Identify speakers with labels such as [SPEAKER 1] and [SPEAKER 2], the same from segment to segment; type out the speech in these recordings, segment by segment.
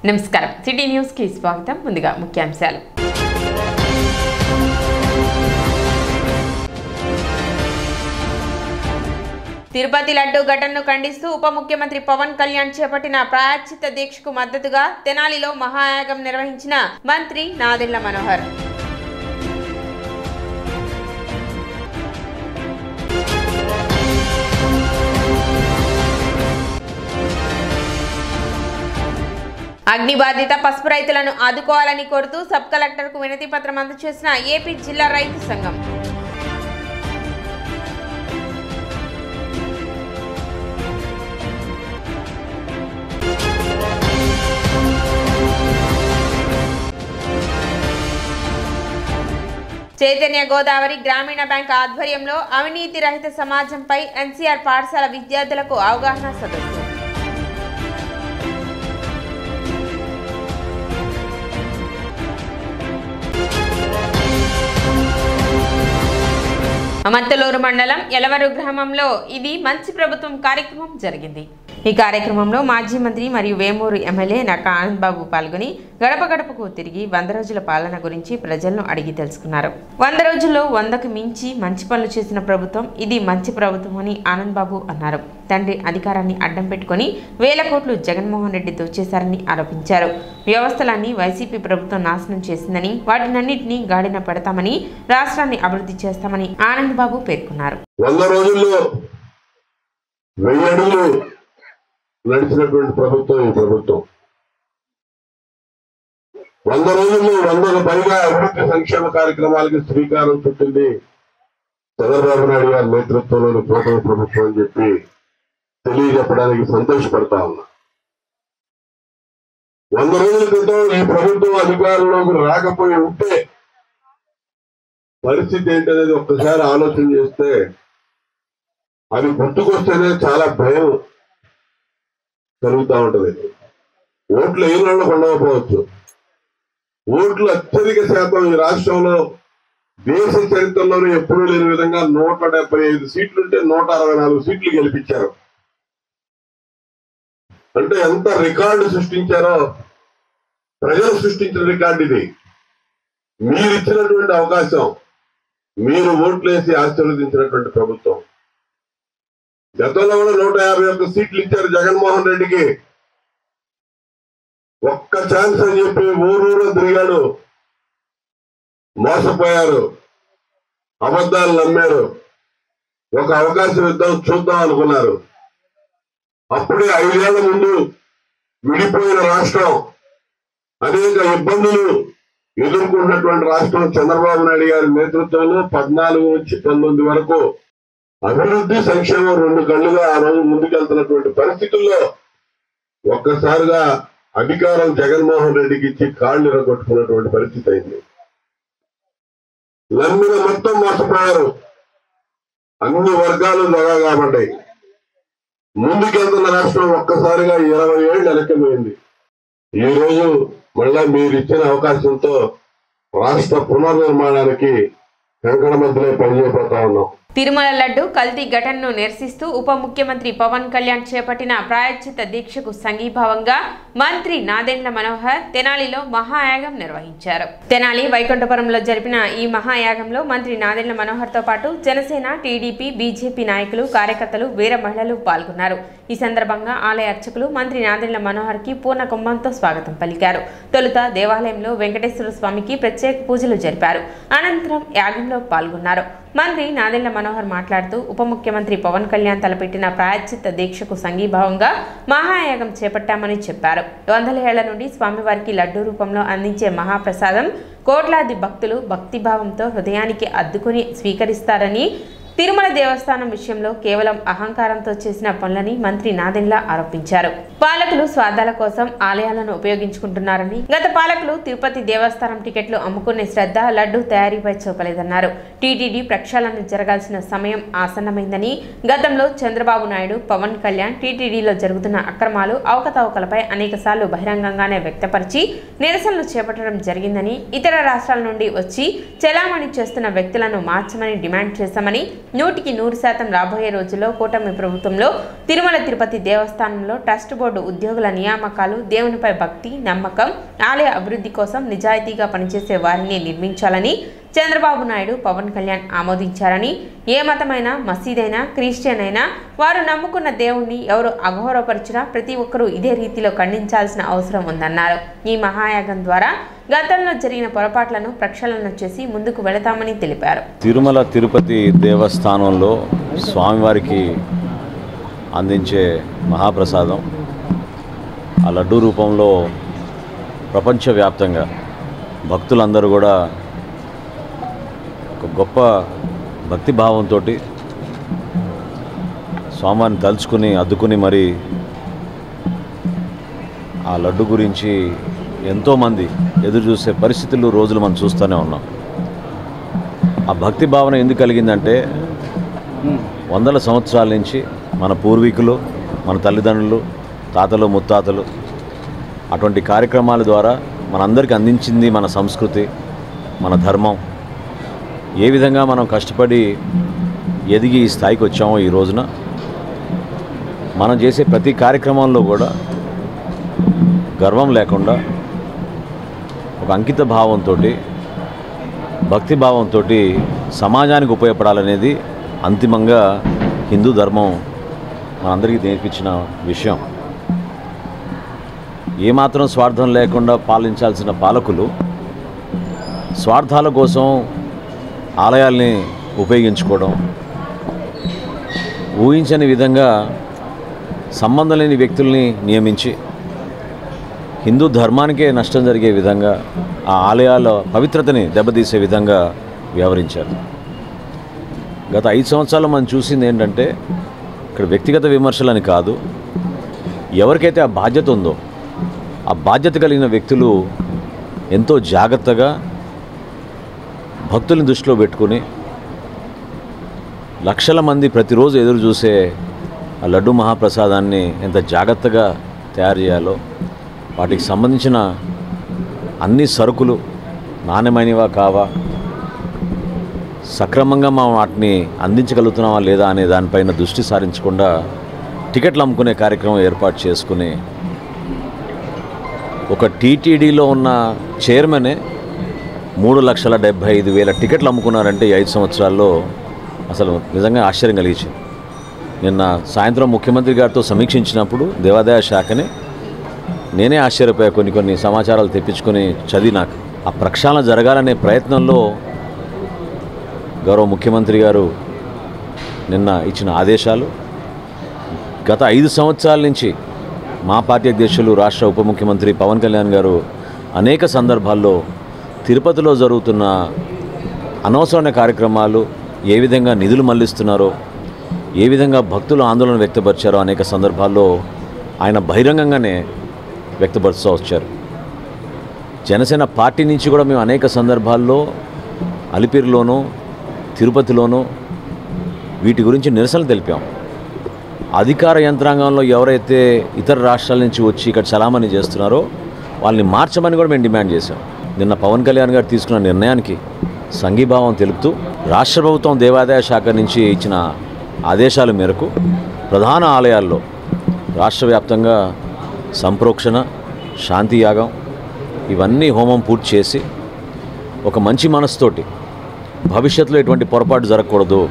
[SPEAKER 1] నమస్కారం city news కి స్వాగతం ముందుగా ముఖ్యాంశాలు తిరుపతి లడ్డు ఘటనను ఖండిస్తూ ఉప ముఖ్యమంత్రి పవన్ కళ్యాణ్ చేపట్టిన ప్రాయశ్చిత్త దీక్షకు మద్దతుగా తెనాలిలో మహాయాగం నిర్వహించిన మంత్రి నాదెండ్ల మనోహర్ అగ్ని బాధిత పసుపు రైతులను ఆదుకోవాలని కోరుతూ సబ్ కలెక్టర్కు వినతి పత్రం అందజేసిన ఏపీ జిల్లా రైతు సంఘం చైతన్య గోదావరి గ్రామీణ బ్యాంక్ ఆధ్వర్యంలో అవినీతి రహిత సమాజంపై ఎన్సీఆర్ పాఠశాల విద్యార్థులకు అవగాహన సదస్సు అమర్తలూరు మండలం ఎలవరు గ్రామంలో ఇది మంచి ప్రభుత్వం కార్యక్రమం జరిగింది. ఈ కార్యక్రమంలో మాజీ మంత్రి మరియు వేమూరు ఎమ్మెల్యే నక్క ఆనంద్ బాబు పాల్గొని గడప గడపకు తిరిగి 100 రోజుల పాలన గురించి ప్రజలను అడిగి తెలుసుకున్నారు. 100 రోజుల్లో 100కు మించి మంచి పనులు చేసిన ప్రభుత్వం ఇది మంచి ప్రభుత్వం అని ఆనంద్ బాబు అన్నారు. తండ్రి అధికారాన్ని అడ్డం పెట్టుకుని వేల కోట్లు జగన్మోహన్ రెడ్డి దోచేశారని ఆరోపించారు. వ్యవస్థలన్నీ వైసీపీ ప్రభుత్వం నాశనం చేసిందని వాటినన్నింటినీ గాడిన పెడతామని రాష్ట్రాన్ని అభివృద్ధి చేస్తామని ఆనంద్ బాబు పేర్కొన్నారు.
[SPEAKER 2] 100 రోజుల్లో 1000 అడుగులు నడిచినటువంటి ప్రభుత్వం ఈ ప్రభుత్వం. 100 రోజుల్లో 100కు పైగా అభివృద్ధి సంక్షేమ కార్యక్రమాలకి శ్రీకారం చుట్టింది చంద్రబాబు నాయుడు గారి నేతృత్వంలోని కూటమి ప్రభుత్వం అని చెప్పి తెలియజెప్పడానికి సంతోషపడతా ఉన్నా. 100 రోజుల క్రితం ఈ ప్రభుత్వం అధికారంలోకి రాకపోయి ఉంటే పరిస్థితి ఏంటనేది ఒక్కసారి ఆలోచన చేస్తే అది గుర్తుకొస్తేనే చాలా భయం కలుగుతూ ఉంటది. ఓట్లు ఏ నెలలో ఉండకపోవచ్చు. ఓట్లు అత్యధిక శాతం ఈ రాష్ట్రంలో దేశ చరిత్రలోనే ఎప్పుడూ లేని విధంగా 175 సీట్లుంటే 164 సీట్లు గెలిపించారు. అంటే ఎంత రికార్డు సృష్టించారో ప్రజలు సృష్టించిన రికార్డు ఇది. మీరు ఇచ్చినటువంటి అవకాశం, మీరు ఓట్లేసి ఆశీర్వదించినటువంటి ప్రభుత్వం. గతంలో కూడా 151 సీట్లు ఇచ్చారు జగన్మోహన్ రెడ్డికి. ఒక్క ఛాన్స్ అని చెప్పి ఊరూరు తిరిగాడు, మోసపోయారు, అబద్ధాలు నమ్మారు. ఒక అవకాశం ఇద్దాం చూద్దాం అనుకున్నారు. అప్పుడే 5 ఏళ్ల ముందు విడిపోయిన రాష్ట్రం, అనేక ఇబ్బందులు ఎదుర్కొన్నటువంటి రాష్ట్రం చంద్రబాబు నాయుడు గారి నేతృత్వంలో 14 నుంచి 19 వరకు అభివృద్ధి సంక్షేమం 2 కళ్ళుగా ఆ రోజు ముందుకెళ్తున్నటువంటి పరిస్థితుల్లో ఒక్కసారిగా అధికారం జగన్మోహన్ రెడ్డికి ఇచ్చి కాళ్ళు ఇరగొట్టుకున్నటువంటి పరిస్థితి అయింది. నమ్మిన మొత్తం మోసపోయారు. అన్ని వర్గాలు దగా కాబడ్డాయి. ముందుకెళ్తున్న రాష్ట్రం ఒక్కసారిగా 20 ఏళ్ళు వెనక్కిపోయింది. ఈ రోజు మళ్ళా మీరు ఇచ్చిన అవకాశంతో రాష్ట్ర పునర్నిర్మాణానికి కంకణ మధ్యలో పనిచేయబోతా ఉన్నాం.
[SPEAKER 1] తిరుమల లడ్డు కల్తీ ఘటనను నిరసిస్తూ ఉప ముఖ్యమంత్రి పవన్ కళ్యాణ్ చేపట్టిన ప్రాయశ్చిత్త దీక్షకు సంఘీభావంగా మంత్రి నాదెండ్ల మనోహర్ తెనాలిలో మహాయాగం నిర్వహించారు. తెనాలి వైకుంఠపురంలో జరిపిన ఈ మహాయాగంలో మంత్రి నాదెండ్ల మనోహర్ తో పాటు జనసేన, టీడీపీ, బీజేపీ నాయకులు, కార్యకర్తలు, వీర మహిళలు పాల్గొన్నారు. ఈ సందర్భంగా ఆలయ అర్చకులు మంత్రి నాదెండ్ల మనోహర్ కి పూర్ణ కుంభంతో స్వాగతం పలికారు. తొలుత దేవాలయంలో వెంకటేశ్వర స్వామికి ప్రత్యేక పూజలు జరిపారు. అనంతరం యాగంలో పాల్గొన్నారు. మంత్రి నాదెండ్ల మనోహర్ మాట్లాడుతూ ఉప ముఖ్యమంత్రి పవన్ కళ్యాణ్ తలపెట్టిన ప్రాయశ్చిత్త దీక్షకు సంఘీభావంగా మహాయాగం చేపట్టామని చెప్పారు. 100 ఏళ్ల నుండి స్వామివారికి లడ్డూ రూపంలో అందించే మహాప్రసాదం కోట్లాది భక్తులు భక్తిభావంతో హృదయానికి అద్దుకుని స్వీకరిస్తారని, తిరుమల దేవస్థానం విషయంలో కేవలం అహంకారంతో చేసిన పనులని మంత్రి నాదెండ్ల ఆరోపించారు. పాలకులు స్వార్థాల కోసం ఆలయాలను ఉపయోగించుకుంటున్నారని, గత పాలకులు తిరుపతి దేవస్థానం టికెట్లు అమ్ముకునే శ్రద్ధ లడ్డూ తయారీపై చూపలేదన్నారు. టీటీడీ ప్రక్షాళన జరగాల్సిన సమయం ఆసన్నమైందని, గతంలో చంద్రబాబు నాయుడు, పవన్ కళ్యాణ్ టీటీడీలో జరుగుతున్న అక్రమాలు, అవకతవకలపై అనేకసార్లు బహిరంగంగానే వ్యక్తపరిచి నిరసనలు చేపట్టడం జరిగిందని, ఇతర రాష్ట్రాల నుండి వచ్చి చెలామణి చేస్తున్న వ్యక్తులను మార్చమని డిమాండ్ చేశామని 100% రాబోయే రోజుల్లో కూటమి ప్రభుత్వంలో తిరుమల తిరుపతి దేవస్థానంలో ట్రస్ట్ బోర్డు ఉద్యోగుల నియామకాలు, దేవునిపై భక్తి, నమ్మకం, ఆలయ అభివృద్ధి కోసం నిజాయితీగా పనిచేసే వారిని నిర్మించాలని చంద్రబాబు నాయుడు, పవన్ కళ్యాణ్ ఆమోదించారని, ఏ మతమైనా, మసీదైనా, క్రిస్టియన్ అయినా వారు నమ్ముకున్న దేవుణ్ణి ఎవరు అగౌరవపరిచినా ప్రతి ఒక్కరూ ఇదే రీతిలో ఖండించాల్సిన అవసరం ఉందన్నారు. ఈ మహాయాగం ద్వారా గతంలో జరిగిన పొరపాట్లను ప్రక్షాళన చేసి ముందుకు వెళతామని తెలిపారు.
[SPEAKER 3] తిరుమల తిరుపతి దేవస్థానంలో స్వామివారికి అందించే మహాప్రసాదం ఆ లడ్డూ రూపంలో ప్రపంచవ్యాప్తంగా భక్తులందరూ కూడా ఒక గొప్ప భక్తిభావంతో స్వామివారిని తలుచుకుని అద్దుకుని మరి ఆ లడ్డు గురించి ఎంతోమంది ఎదురు చూసే పరిస్థితులు, రోజులు మనం చూస్తూనే ఉన్నాం. ఆ భక్తి భావన ఎందుకు కలిగిందంటే వందల సంవత్సరాల నుంచి మన పూర్వీకులు, మన తల్లిదండ్రులు, తాతలు, ముత్తాతలు అటువంటి కార్యక్రమాల ద్వారా మనందరికీ అందించింది మన సంస్కృతి, మన ధర్మం. ఏ విధంగా మనం కష్టపడి ఎదిగి ఈ స్థాయికి వచ్చామో ఈ రోజున మనం చేసే ప్రతి కార్యక్రమంలో కూడా గర్వం లేకుండా ఒక అంకిత భావంతో, భక్తి భావంతో సమాజానికి ఉపయోగపడాలనేది అంతిమంగా హిందూ ధర్మం మనందరికీ నేర్పించిన విషయం. ఏమాత్రం స్వార్థం లేకుండా పాలించాల్సిన పాలకులు స్వార్థాల కోసం ఆలయాల్ని ఉపయోగించుకోవడం, ఊహించని విధంగా సంబంధం లేని వ్యక్తుల్ని నియమించి హిందూ ధర్మానికే నష్టం జరిగే విధంగా ఆ ఆలయాల పవిత్రతని దెబ్బతీసే విధంగా వ్యవహరించారు. గత 5 సంవత్సరాలు మనం చూసింది ఏంటంటే ఇక్కడ వ్యక్తిగత విమర్శలని కాదు, ఎవరికైతే ఆ బాధ్యత ఉందో ఆ బాధ్యత కలిగిన వ్యక్తులు ఎంతో జాగ్రత్తగా భక్తుల్ని దృష్టిలో పెట్టుకుని లక్షల మంది ప్రతిరోజు ఎదురు చూసే ఆ లడ్డు మహాప్రసాదాన్ని ఎంత జాగ్రత్తగా తయారు చేయాలో, వాటికి సంబంధించిన అన్ని సరుకులు నాణ్యమైనవా కావా, సక్రమంగా మనం వాటిని అందించగలుగుతున్నామా లేదా అనే దానిపైన దృష్టి సారించకుండా టికెట్లు అమ్ముకునే కార్యక్రమం ఏర్పాటు చేసుకుని ఒక టీటీడీలో ఉన్న చైర్మనే 3,75,000 టికెట్లు అమ్ముకున్నారంటే ఈ 5 సంవత్సరాల్లో అసలు నిజంగా ఆశ్చర్యం కలిగించింది. నిన్న సాయంత్రం ముఖ్యమంత్రి గారితో సమీక్షించినప్పుడు దేవాదాయ శాఖని నేనే ఆశ్చర్యపోయా. కొన్ని సమాచారాలు తెప్పించుకొని చదివినాక ఆ ప్రక్షాళన జరగాలనే ప్రయత్నంలో గౌరవ ముఖ్యమంత్రి గారు నిన్న ఇచ్చిన ఆదేశాలు గత 5 సంవత్సరాల నుంచి మా పార్టీ అధ్యక్షులు, రాష్ట్ర ఉప ముఖ్యమంత్రి పవన్ కళ్యాణ్ గారు అనేక సందర్భాల్లో తిరుపతిలో జరుగుతున్న అనవసరమైన కార్యక్రమాలు, ఏ విధంగా నిధులు మళ్లిస్తున్నారో, ఏ విధంగా భక్తులు ఆందోళన వ్యక్తపరిచారో అనేక సందర్భాల్లో ఆయన బహిరంగంగానే వ్యక్తపరుస్తూ వచ్చారు. జనసేన పార్టీ నుంచి కూడా మేము అనేక సందర్భాల్లో అలిపిరిలోనూ, తిరుపతిలోనూ వీటి గురించి నిరసనలు తెలిపాం. అధికార యంత్రాంగంలో ఎవరైతే ఇతర రాష్ట్రాల నుంచి వచ్చి ఇక్కడ చలామణి చేస్తున్నారో వాళ్ళని మార్చమని కూడా మేము డిమాండ్ చేశాం. నిన్న పవన్ కళ్యాణ్ గారు తీసుకున్న నిర్ణయానికి సంఘీభావం తెలుపుతూ రాష్ట్ర ప్రభుత్వం దేవాదాయ శాఖ నుంచి ఇచ్చిన ఆదేశాల మేరకు ప్రధాన ఆలయాల్లో రాష్ట్ర వ్యాప్తంగా సంప్రోక్షణ, శాంతి యాగం ఇవన్నీ హోమం పూర్తి చేసి ఒక మంచి మనసుతోటి భవిష్యత్తులో ఎటువంటి పొరపాటు జరగకూడదు,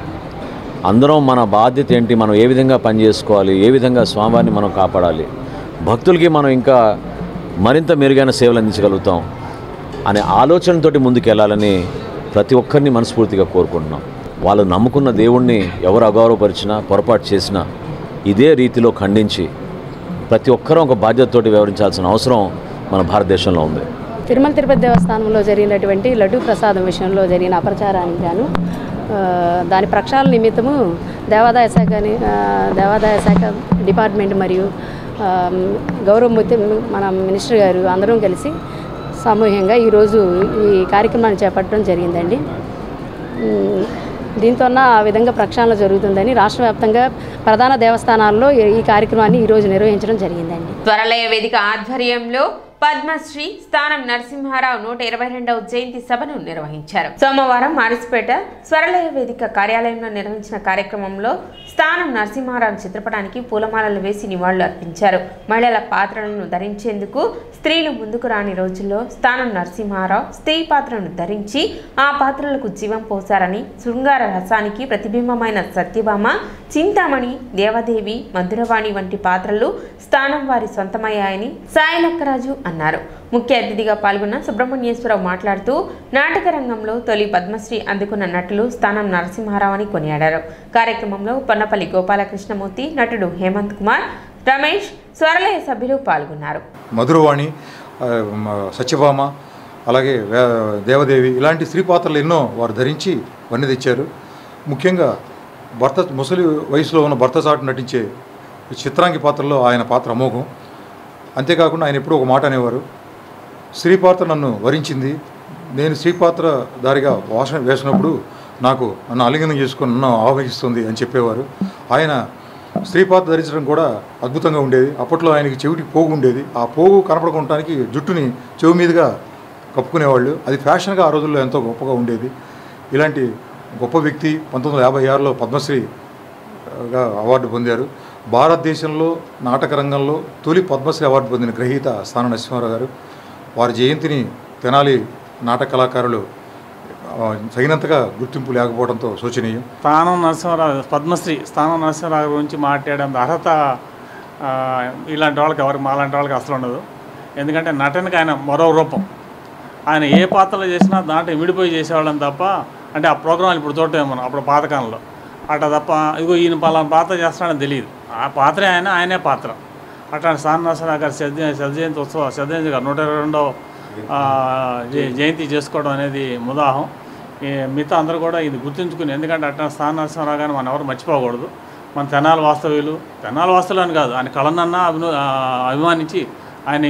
[SPEAKER 3] అందరం మన బాధ్యత ఏంటి, మనం ఏ విధంగా పనిచేసుకోవాలి, ఏ విధంగా స్వామివారిని మనం కాపాడాలి, భక్తులకి మనం ఇంకా మరింత మెరుగైన సేవలు అందించగలుగుతాం అనే ఆలోచనతోటి ముందుకు వెళ్ళాలని ప్రతి ఒక్కరిని మనస్ఫూర్తిగా కోరుకుంటున్నాం. వాళ్ళు నమ్ముకున్న దేవుణ్ణి ఎవరు అగౌరవపరిచినా, పొరపాటు చేసినా ఇదే రీతిలో ఖండించి ప్రతి ఒక్కరూ ఒక బాధ్యతతోటి వ్యవహరించాల్సిన అవసరం మన భారతదేశంలో ఉంది.
[SPEAKER 4] తిరుమల తిరుపతి దేవస్థానంలో జరిగినటువంటి లడ్డూ ప్రసాదం విషయంలో జరిగిన అపచారానికి గాను దాని ప్రక్షాళన నిమిత్తము దేవాదాయ శాఖ డిపార్ట్మెంట్ మరియు గౌరవ మన మినిస్టర్ గారు అందరం కలిసి సామూహికంగా ఈరోజు ఈ కార్యక్రమాన్ని చేపట్టడం జరిగిందండి. దీంతో ఆ విధంగా ప్రక్షాళన జరుగుతుందని రాష్ట్ర వ్యాప్తంగా ప్రధాన దేవస్థానాల్లో ఈ కార్యక్రమాన్ని ఈరోజు నిర్వహించడం జరిగిందండి.
[SPEAKER 1] త్వరలయ వేదిక ఆధ్వర్యంలో పద్మశ్రీ స్థానం నరసింహారావు 122వ జయంతి సభను నిర్వహించారు. సోమవారం మారిస్పేట స్వరలయ వేదిక కార్యాలయంలో నిర్వహించిన కార్యక్రమంలో స్థానం నరసింహారావు చిత్రపటానికి పూలమాలలు వేసి నివాళులు అర్పించారు. మహిళల పాత్రలను ధరించేందుకు స్త్రీలు ముందుకు రాని రోజుల్లో స్థానం నరసింహారావు స్త్రీ పాత్రను ధరించి ఆ పాత్రలకు జీవం పోశారని, శృంగార రసానికి ప్రతిబింబమైన సత్యభామ, చింతామణి, దేవదేవి, మధురవాణి వంటి పాత్రలు స్థానం వారి సొంతమయ్యాయని సాయిలక్కరాజు అన్నారు. ముఖ్య అతిథిగా పాల్గొన్న సుబ్రహ్మణ్యేశ్వరరావు మాట్లాడుతూ నాటక రంగంలో తొలి పద్మశ్రీ అందుకున్న నటులు స్థానం నరసింహారావు అని కొనియాడారు. కార్యక్రమంలో పొన్నపల్లి గోపాలకృష్ణమూర్తి, నటుడు హేమంత్ కుమార్, రమేష్, స్వరలయ సభ్యులు పాల్గొన్నారు.
[SPEAKER 5] మధురవాణి, సత్యభామ, అలాగే దేవదేవి ఇలాంటి స్త్రీ పాత్రలు ఎన్నో వారు ధరించి వన్నె తెచ్చారు. ముఖ్యంగా ముసలి వయసులో ఉన్న భర్త చాటు నటించే చిత్రాంగి పాత్రలో ఆయన పాత్ర అమోఘం. అంతేకాకుండా ఆయన ఎప్పుడూ ఒక మాట అనేవారు, స్త్రీ పాత్ర నన్ను వరించింది, నేను స్త్రీ పాత్ర దారిగా వేసినప్పుడు నన్ను ఆలింగనం చేసుకొని నన్ను ఆవహిస్తుంది అని చెప్పేవారు. ఆయన స్త్రీ పాత్ర ధరించడం కూడా అద్భుతంగా ఉండేది. అప్పట్లో ఆయనకి చెవిటికి పోగు ఉండేది. ఆ పోగు కనపడకుంటానికి జుట్టుని చెవి మీదుగా కప్పుకునేవాళ్ళు. అది ఫ్యాషన్గా ఆ రోజుల్లో ఎంతో గొప్పగా ఉండేది. ఇలాంటి గొప్ప వ్యక్తి 1956లో పద్మశ్రీగా అవార్డు పొందారు. భారతదేశంలో నాటక రంగంలో తొలి పద్మశ్రీ అవార్డు పొందిన గ్రహీత స్థానం నరసింహారావు గారు. వారి జయంతిని తెనాలి నాటక కళాకారులు తగినంతగా గుర్తింపు లేకపోవడంతో శోచనీయం.
[SPEAKER 6] స్థానం నరసింహారావు పద్మశ్రీ స్థానం నరసింహారావు గురించి మాట్లాడేంత అర్హత ఇలాంటి వాళ్ళకి ఎవరికి మాలాంటి వాళ్ళకి అసలు ఉండదు. ఎందుకంటే నటనకి ఆయన మరో రూపం. ఆయన ఏ పాత్రలు చేసినా దాంట్లో విడిపోయి చేసేవాళ్ళని తప్ప, అంటే ఆ ప్రోగ్రాంలు ఇప్పుడు చూడటం మనం అప్పుడు పాతకాలంలో అట్లా తప్ప ఇగో ఈయన పలానా పాత్ర చేస్తాడని తెలియదు. ఆ పాత్రే ఆయనే పాత్ర. అట్లాంటి స్థానం నరసింహారావు గారి శతజయంతి ఉత్సవం, శతజయంతి గారు 122వ జయంతి చేసుకోవడం అనేది ముదాహం. మిగతా అందరూ కూడా ఇది గుర్తుంచుకుని, ఎందుకంటే అట్లాంటి స్థానం నరసింహారావు గారిని మనం ఎవరు మర్చిపోకూడదు. మన తెనాలి వాస్తవ్యులు అని కాదు, ఆయన కళనన్నా అభిమానించి ఆయన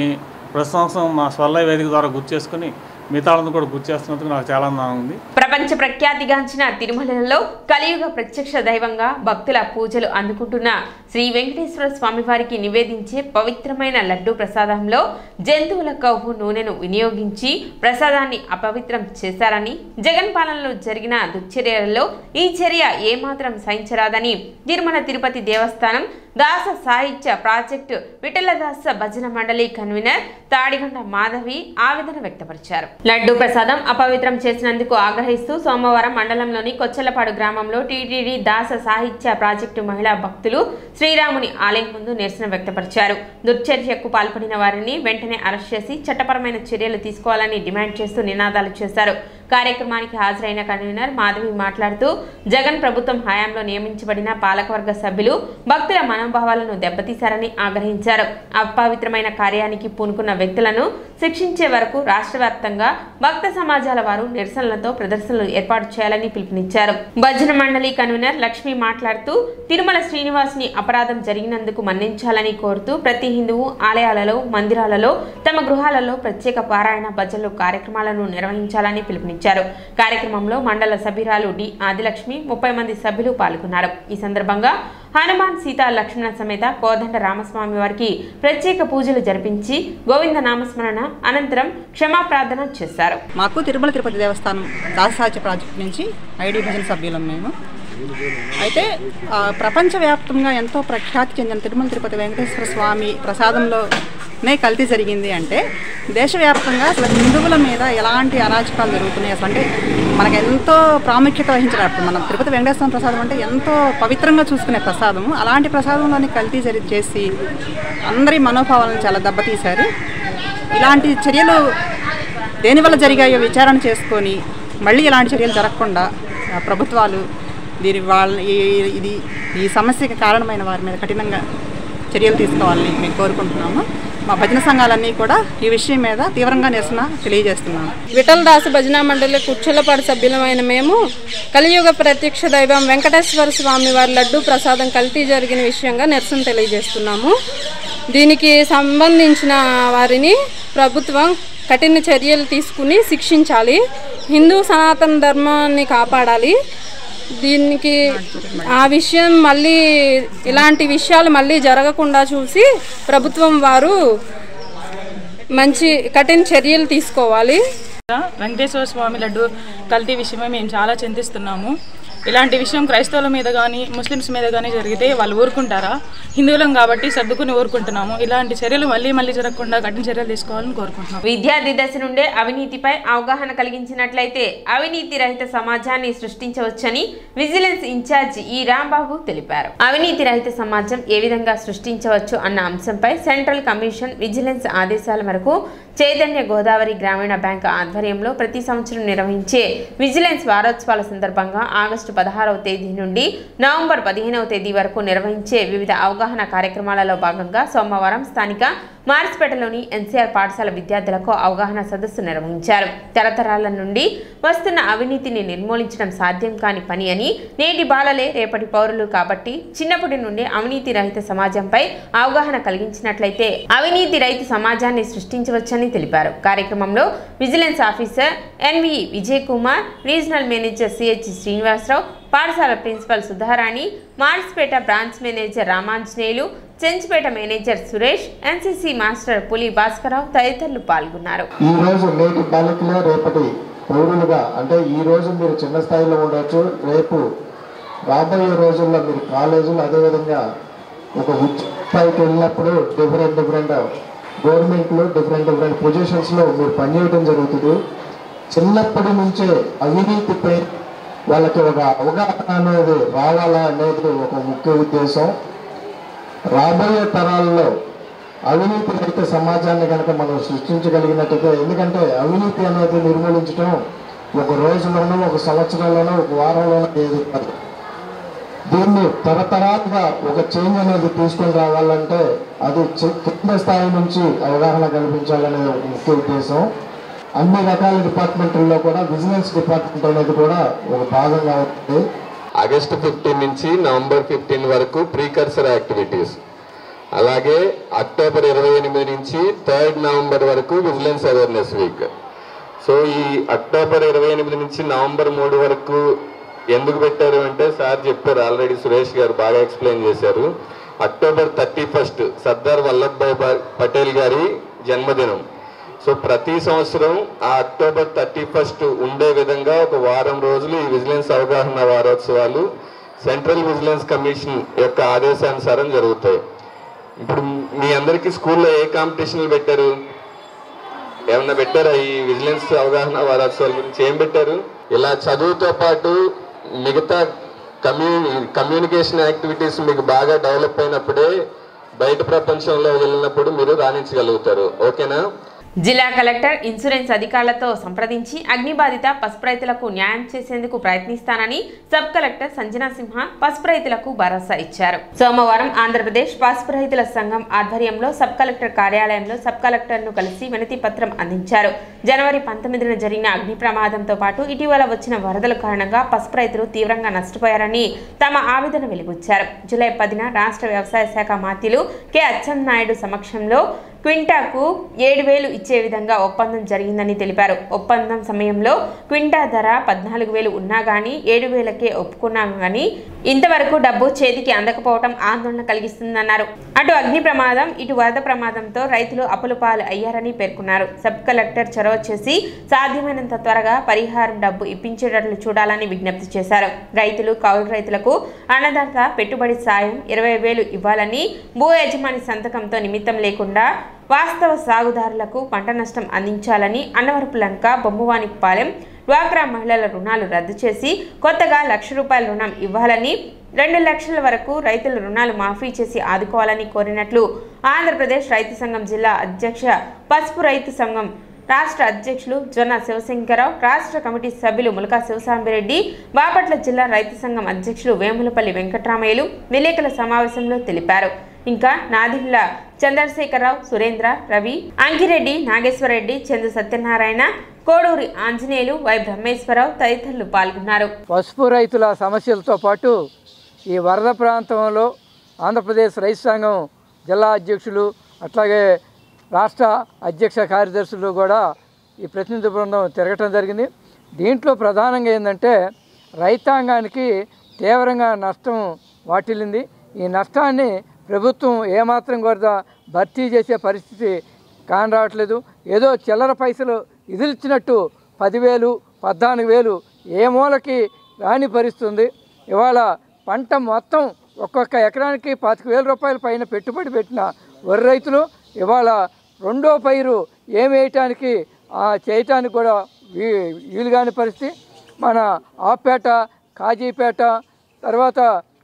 [SPEAKER 6] ప్రస్తుతం మా స్వరలయ వేదిక ద్వారా గుర్తు చేసుకుని మిగతాలను కూడా గుర్తు చేస్తున్నందుకు నాకు చాలా ఆనందంగా ఉంది.
[SPEAKER 1] ప్రపంచ ప్రఖ్యాతిగాంచిన తిరుమలలో కలియుగ ప్రత్యక్ష దైవంగా భక్తుల పూజలు అందుకుంటున్న శ్రీ వెంకటేశ్వర స్వామి వారికి నివేదించే పవిత్రమైన లడ్డూ ప్రసాదంలో జంతువుల కొవ్వు నూనెను వినియోగించి ప్రసాదాన్ని అపవిత్రం చేశారని, జగన్ పాలనలో జరిగిన దుశ్చర్యలలో ఈ చర్య ఏమాత్రం సహించరాదని తిరుమల తిరుపతి దేవస్థానం దాస సాహిత్య ప్రాజెక్టు విఠలదాస భజన మండలి కన్వీనర్ తాడిగొండ మాధవి ఆవేదన వ్యక్తపరిచారు. లడ్డూ ప్రసాదం అపవిత్రం చేసినందుకు ఆగ్రహిస్తూ సోమవారం మండలంలోని కొచ్చలపాడు గ్రామంలో టీటీడీ దాస సాహిత్య ప్రాజెక్టు మహిళా భక్తులు శ్రీరాముని ఆలయం ముందు నిరసన వ్యక్తపరిచారు. దుర్చర్యకు పాల్పడిన వారిని వెంటనే అరెస్ట్ చేసి చట్టపరమైన చర్యలు తీసుకోవాలని డిమాండ్ చేస్తూ నినాదాలు చేశారు. కార్యక్రమానికి హాజరైన కన్వీనర్ మాధవి మాట్లాడుతూ జగన్ ప్రభుత్వం హయాంలో నియమించబడిన పాలకవర్గ సభ్యులు భక్తుల మనోభావాలను దెబ్బతీశారని ఆగ్రహించారు. అపవిత్రమైన కార్యానికి పూనుకున్న వ్యక్తులను శిక్షించే వరకు రాష్ట్ర వ్యాప్తంగా భక్త సమాజాల వారు నిరసనలతో ప్రదర్శనలు ఏర్పాటు చేయాలని పిలుపునిచ్చారు. భజన మండలి కన్వీనర్ లక్ష్మి మాట్లాడుతూ తిరుమల శ్రీనివాసుని అపరాధం జరిగినందుకు మన్నించాలని కోరుతూ ప్రతి హిందువు ఆలయాలలో, మందిరాలలో, తమ గృహాలలో ప్రత్యేక పారాయణ భజనలు కార్యక్రమాలను నిర్వహించాలని పిలుపునిచ్చారు. కార్యక్రమంలో మండల సభ్యురాలు డి ఆదిలక్ష్మి 30 మంది సభ్యులు పాల్గొన్నారు. ఈ సందర్భంగా హనుమాన్ సీతా లక్ష్మణ సమేత కోదండ రామస్వామి వారికి ప్రత్యేక పూజలు జరిపించి గోవింద నామస్మరణ అనంతరం క్షమాప్రార్థన చేశారు.
[SPEAKER 7] మాకు తిరుమల తిరుపతి దేవస్థానం దాససాహిత్య ప్రాజెక్ట్ నుంచి ఐడి భజన సభ్యులం మేము. అయితే ప్రపంచవ్యాప్తంగా ఎంతో ప్రఖ్యాతి చెందిన తిరుమల తిరుపతి వెంకటేశ్వర స్వామి ప్రసాదంలోనే కల్తీ జరిగింది అంటే దేశవ్యాప్తంగా అసలు హిందువుల మీద ఎలాంటి అరాచకాలు జరుగుతున్నాయి. అసలు అంటే మనకు ఎంతో ప్రాముఖ్యత వహించినప్పుడు మనం తిరుపతి వెంకటేశ్వర ప్రసాదం అంటే ఎంతో పవిత్రంగా చూసుకునే ప్రసాదము, అలాంటి ప్రసాదంలోని కల్తీ చేసి అందరి మనోభావాలను చాలా దెబ్బతీశారు. ఇలాంటి చర్యలు దేనివల్ల జరిగాయో విచారణ చేసుకొని మళ్ళీ ఇలాంటి చర్యలు జరగకుండా ప్రభుత్వాలు ఈ సమస్యకి కారణమైన వారి మీద కఠినంగా చర్యలు తీసుకోవాలని మేము కోరుకుంటున్నాము. మా భజన సంఘాలన్నీ కూడా ఈ విషయం మీద తీవ్రంగా నిరసన తెలియజేస్తున్నాము.
[SPEAKER 8] విఠలదాస భజన మండలి కుర్చలపాడు సభ్యులమైన మేము కలియుగ ప్రత్యక్ష దైవం వెంకటేశ్వర స్వామి వారి లడ్డూ ప్రసాదం కల్తీ జరిగిన విషయంగా నిరసన తెలియజేస్తున్నాము. దీనికి సంబంధించిన వారిని ప్రభుత్వం కఠిన చర్యలు తీసుకుని శిక్షించాలి. హిందూ సనాతన ధర్మాన్ని కాపాడాలి. దీనికి ఆ విషయం మళ్ళీ ఇలాంటి విషయాలు మళ్ళీ జరగకుండా చూసి ప్రభుత్వం వారు మంచి కఠిన చర్యలు తీసుకోవాలి.
[SPEAKER 9] వెంకటేశ్వర స్వామి లడ్డు కల్తీ విషయమై మేము చాలా చింతిస్తున్నాము. ఇలాంటి విషయం క్రైస్తవుల మీద కానీ ముస్లిమ్స్ మీద కానీ జరిగితే వాళ్ళు ఊరుకుంటారా? హిందువులం కాబట్టి సర్దుకుని ఊరుకుంటున్నాము. ఇలాంటి చర్యలు మళ్ళీ జరగకుండా కఠిన చర్యలు తీసుకోవాలని కోరుకుంటున్నాం.
[SPEAKER 1] విద్యార్థి దశ నుండే అవినీతిపై అవగాహన కలిగించినట్లయితే అవినీతి రహిత సమాజాన్ని సృష్టించవచ్చని విజిలెన్స్ ఇన్ఛార్జ్ ఈ రాంబాబు తెలిపారు. అవినీతి రహిత సమాజం ఏ విధంగా సృష్టించవచ్చు అన్న అంశంపై సెంట్రల్ కమిషన్ విజిలెన్స్ ఆదేశాల మేరకు చైతన్య గోదావరి గ్రామీణ బ్యాంక్ ఆధ్వర్యంలో ప్రతి సంవత్సరం నిర్వహించే విజిలెన్స్ వారోత్సవాల సందర్భంగా ఆగస్టు 16వ తేదీ నుండి నవంబర్ 15వ తేదీ వరకు నిర్వహించే వివిధ అవగాహన కార్యక్రమాలలో భాగంగా సోమవారం స్థానిక మార్స్పేటలోని ఎన్సీఆర్ పాఠశాల విద్యార్థులకు అవగాహన సదస్సు నిర్వహించారు. తరతరాల నుండి వస్తున్న అవినీతిని నిర్మూలించడం సాధ్యం కాని పని అని, నేటి బాలలే రేపటి పౌరులు కాబట్టి చిన్నప్పటి నుండి అవినీతి రహిత సమాజంపై అవగాహన కలిగించినట్లయితే అవినీతి రహిత సమాజాన్ని సృష్టించవచ్చని తెలిపారు. కార్యక్రమంలో vigilance officer N V Vijay Kumar, regional manager C H Srinivasarao, పాఠశాల principal Sudharani, Marspeta branch manager Ramanjaneyulu, Chenchupeta manager Suresh, NCC master Puli Bhaskararao తదితరులు పాల్గొన్నారు.
[SPEAKER 10] ఈ రోజు నేటి బాలికలే రేపటి పౌరులుగా, అంటే ఈ రోజు మీరు చిన్న స్థాయిలో ఉండొచ్చు, రేపు రాబోయే రోజుల్లో మీరు కాలేజీలు అదేవిధంగా ఒక ఉच्च స్థాయికి వెళ్ళినప్పుడు డిఫరెంట్ గవర్నమెంట్లు డిఫరెంట్ పొజిషన్స్లో మీరు పనిచేయడం జరుగుతుంది. చిన్నప్పటి నుంచే అవినీతిపై వాళ్ళకి ఒక అవగాహన అనేది రావాలా అనేది ఒక ముఖ్య ఉద్దేశం. రాబోయే తరాల్లో అవినీతి రహిత సమాజాన్ని కనుక మనం సృష్టించగలిగినట్టయితే, ఎందుకంటే అవినీతి అనేది నిర్మూలించడం ఒక రోజులోనో ఒక సంవత్సరంలోనో ఒక వారంలోనో ఏది కాదు. దీన్ని తరతరాలుగా ఒక చేంజ్ అనేది తీసుకొని రావాలంటే అది కింద స్థాయి నుంచి అవగాహన కల్పించాలనే ఒక ముఖ్య ఉద్దేశం. అన్ని రకాల డిపార్ట్మెంట్లలో కూడా విజిలెన్స్ డిపార్ట్మెంట్ అనేది కూడా ఒక భాగంగా ఉంటుంది.
[SPEAKER 11] ఆగస్టు 15 నుంచి నవంబర్ 15 వరకు ప్రీకర్సర్ యాక్టివిటీస్, అలాగే అక్టోబర్ 28 నుంచి 3rd నవంబర్ వరకు విజిలెన్స్ అవేర్నెస్ వీక్. సో ఈ అక్టోబర్ 28 నుంచి నవంబర్ 3 వరకు ఎందుకు పెట్టారు అంటే సార్ చెప్పారు, ఆల్రెడీ సురేష్ గారు బాగా ఎక్స్ప్లెయిన్ చేశారు. అక్టోబర్ 31 సర్దార్ వల్లభాయ్ పటేల్ గారి జన్మదినం. సో ప్రతి సంవత్సరం ఆ అక్టోబర్ 31 ఉండే విధంగా ఒక వారం రోజులు ఈ విజిలెన్స్ అవగాహన వారోత్సవాలు సెంట్రల్ విజిలెన్స్ కమిషన్ యొక్క ఆదేశానుసారం జరుగుతాయి. ఇప్పుడు మీ అందరికీ స్కూల్లో ఏ కాంపిటీషన్లు పెట్టారు? ఏమన్నా పెట్టారా? ఈ విజిలెన్స్ అవగాహన వారోత్సవాల గురించి ఏం పెట్టారు? ఇలా చదువుతో పాటు మిగతా కమ్యూనికేషన్ యాక్టివిటీస్ మీకు బాగా డెవలప్ అయినప్పుడే బయట ప్రపంచంలో వెళ్ళినప్పుడు మీరు రాణించగలుగుతారు. ఓకేనా?
[SPEAKER 1] జిల్లా కలెక్టర్ ఇన్సూరెన్స్ అధికారులతో సంప్రదించి అగ్నిబాధిత పసుపు రైతులకు న్యాయం చేసేందుకు ప్రయత్నిస్తానని సబ్ కలెక్టర్ సంజనా సింహ పసుపు రైతులకు భరోసా ఇచ్చారు. సోమవారం ఆంధ్రప్రదేశ్ పసుపు రైతుల సంఘం ఆధ్వర్యంలో సబ్ కలెక్టర్ కార్యాలయంలో సబ్ కలెక్టర్ను కలిసి వినతి పత్రం అందించారు. జనవరి 19న జరిగిన అగ్ని ప్రమాదంతో పాటు ఇటీవల వచ్చిన వరదల కారణంగా పసుపు రైతులు తీవ్రంగా నష్టపోయారని తమ ఆవేదన వెలిబుచ్చారు. జూలై 10న రాష్ట్ర వ్యవసాయ శాఖ మంత్రులు కె అచ్చెన్నాయుడు సమక్షంలో క్వింటాకు 7,000 ఇచ్చే విధంగా ఒప్పందం జరిగిందని తెలిపారు. ఒప్పందం సమయంలో క్వింటా ధర 14,000 ఉన్నా గానీ 7,000కే ఒప్పుకున్నాం కానీ ఇంతవరకు డబ్బు చేతికి అందకపోవడం ఆందోళన కలిగిస్తుందన్నారు. అటు అగ్ని ప్రమాదం ఇటు వరద ప్రమాదంతో రైతులు అప్పుల పాలు అయ్యారని పేర్కొన్నారు. సబ్ కలెక్టర్ చొరవ చేసి సాధ్యమైనంత త్వరగా పరిహారం డబ్బు ఇప్పించేటట్లు చూడాలని విజ్ఞప్తి చేశారు. రైతులు కౌలు రైతులకు అన్నదాత పెట్టుబడి సాయం 20,000 ఇవ్వాలని, భూ యజమాని సంతకంతో నిమిత్తం లేకుండా వాస్తవ సాగుదారులకు పంట నష్టం అందించాలని, అన్నవరపు లంక బొమ్మవానిపాలెం డ్వాక్రా మహిళల రుణాలు రద్దు చేసి కొత్తగా ₹1,00,000 రుణం ఇవ్వాలని, 2 లక్షల వరకు రైతుల రుణాలు మాఫీ చేసి ఆదుకోవాలని కోరినట్లు ఆంధ్రప్రదేశ్ రైతు సంఘం జిల్లా అధ్యక్ష, పసుపు రైతు సంఘం రాష్ట్ర అధ్యక్షులు జొన్న శివశంకరరావు, రాష్ట్ర కమిటీ సభ్యులు ములకా శివసాంబిరెడ్డి, బాపట్ల జిల్లా రైతు సంఘం అధ్యక్షులు వేములపల్లి వెంకట్రామయ్యలు విలేకరుల సమావేశంలో తెలిపారు. ఇంకా నాదిళ్ల చంద్రశేఖరరావు, సురేంద్ర, రవి, అంకిరెడ్డి, నాగేశ్వరరెడ్డి, చందు సత్యనారాయణ, కోడూరి ఆంజనేయులు, వై బ్రహ్మేశ్వరరావు తదితరులు పాల్గొన్నారు.
[SPEAKER 12] పసుపు రైతుల సమస్యలతో పాటు ఈ వరద ప్రాంతంలో ఆంధ్రప్రదేశ్ రైతు సంఘం జిల్లా అధ్యక్షులు అట్లాగే రాష్ట్ర అధ్యక్ష కార్యదర్శులు కూడా ఈ ప్రతినిధి బృందం తిరగటం జరిగింది. దీంట్లో ప్రధానంగా ఏంటంటే రైతాంగానికి తీవ్రంగా నష్టం వాటిల్లింది. ఈ నష్టాన్ని ప్రభుత్వం ఏమాత్రం కూడా భర్తీ చేసే పరిస్థితి కాని రావట్లేదు. ఏదో చిల్లర పైసలు ఇదిలిచ్చినట్టు 10,000 14,000 ఏ మూలకి రాని పరిస్థితుంది. ఇవాళ పంట మొత్తం ఒక్కొక్క ఎకరానికి 25,000 రూపాయల పైన పెట్టుబడి పెట్టిన వరి రైతులు ఇవాళ రెండో పైరు ఏమి వేయటానికి చేయటానికి కూడా వీలుగాని పరిస్థితి. మన ఆపేట, కాజీపేట, తర్వాత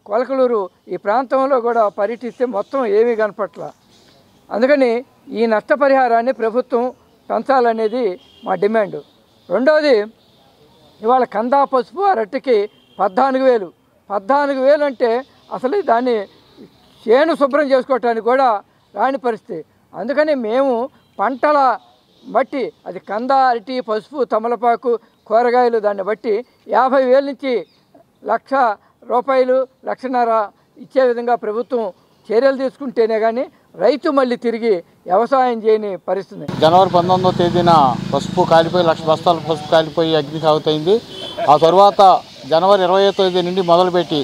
[SPEAKER 12] కొలకలూరు ఈ ప్రాంతంలో కూడా పర్యటిస్తే మొత్తం ఏమీ కనపట్ల. అందుకని ఈ నష్టపరిహారాన్ని ప్రభుత్వం పెంచాలనేది మా డిమాండ్. రెండవది, ఇవాళ కందా, పసుపు, అరటికి 14,000 అంటే అసలు దాన్ని చేను శుభ్రం చేసుకోవటానికి కూడా రాని పరిస్థితి. అందుకని మేము పంటల బట్టి అది కంద, అరటి, పసుపు, తమలపాకు, కూరగాయలు దాన్ని బట్టి 50,000 నుంచి 1,00,000 రూపాయలు, 1,50,000 ఇచ్చే విధంగా ప్రభుత్వం చర్యలు తీసుకుంటేనే కానీ రైతు మళ్ళీ తిరిగి వ్యవసాయం చేయని పరిస్థితి.
[SPEAKER 13] జనవరి 19వ తేదీన పసుపు కాలిపోయి 1,00,000 బస్తాలు పసుపు కాలిపోయి అగ్నిసాగుతైంది. ఆ తర్వాత జనవరి 20వ తేదీ నుండి మొదలుపెట్టి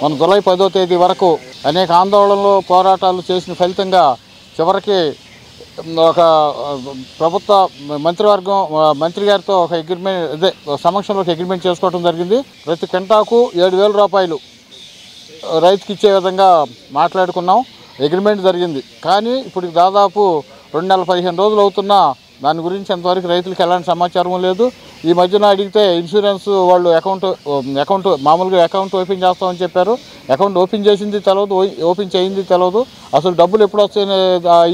[SPEAKER 13] మన జూలై 10వ తేదీ వరకు అనేక ఆందోళనలు, పోరాటాలు చేసిన ఫలితంగా చివరికి ఒక ప్రభుత్వ మంత్రివర్గం మంత్రి గారితో ఒక అగ్రిమెంట్ సమక్షంలో ఒక అగ్రిమెంట్ చేసుకోవడం జరిగింది. ప్రతి క్వింటాకు 7,000 రూపాయలు రైతుకి ఇచ్చే విధంగా మాట్లాడుకున్నాం. అగ్రిమెంట్ జరిగింది. కానీ ఇప్పుడు దాదాపు 2 నెలల 15 రోజులు అవుతున్నా దాని గురించి ఎంతవరకు రైతులకు ఎలాంటి సమాచారం లేదు. ఈ మధ్యన అడిగితే ఇన్సూరెన్స్ వాళ్ళు అకౌంట్ మామూలుగా అకౌంట్ ఓపెన్ చేస్తామని చెప్పారు. అకౌంట్ ఓపెన్ చేసింది తెలియదు, ఓపెన్ చేయింది తెలియదు. అసలు డబ్బులు ఎప్పుడు వస్తాయనే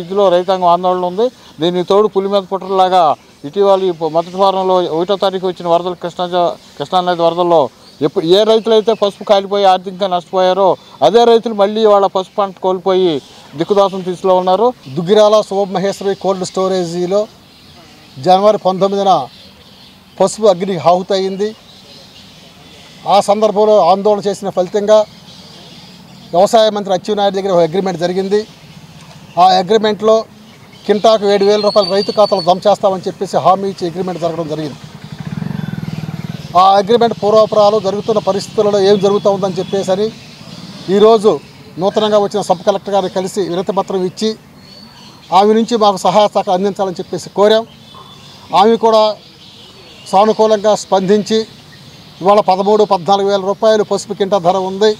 [SPEAKER 13] ఇదిలో రైతాంగం ఆందోళన ఉంది. దీనికి తోడు పులి మీద పుట్టలాగా ఇటీవల మొదటి వారంలో 1వ తారీఖు వచ్చిన వరదలు కృష్ణానది వరదల్లో ఏ రైతులైతే పసుపు కాలిపోయి ఆర్థికంగా నష్టపోయారో అదే రైతులు మళ్ళీ వాళ్ళ పసుపు పంట కోల్పోయి దిక్కుదాసం తీసులో ఉన్నారు.
[SPEAKER 14] దుగ్గిరాల శుభమహేశ్వరి కోల్డ్ స్టోరేజీలో జనవరి 19న పసుపు అగ్నికి ఆహుతయింది. ఆ సందర్భంలో ఆందోళన చేసిన ఫలితంగా వ్యవసాయ మంత్రి అచ్చెన్నాయుడు దగ్గర ఒక అగ్రిమెంట్ జరిగింది. ఆ అగ్రిమెంట్లో కింటాకు 7,000 రూపాయలు రైతు ఖాతాలో జమ చేస్తామని చెప్పేసి హామీ ఇచ్చి అగ్రిమెంట్ జరగడం జరిగింది. ఆ అగ్రిమెంట్ పూర్వాపరాలు జరుగుతున్న పరిస్థితులలో ఏం జరుగుతూ ఉందని చెప్పేసి అని ఈరోజు నూతనంగా వచ్చిన సబ్ కలెక్టర్ గారిని కలిసి వినతి పత్రం ఇచ్చి ఆమె నుంచి మాకు సహాయ సహకారం అందించాలని చెప్పేసి కోరాం. ఆమె కూడా సానుకూలంగా స్పందించి ఇవాళ 13-14,000 రూపాయలు పసుపు కింటా ధర ఉంది.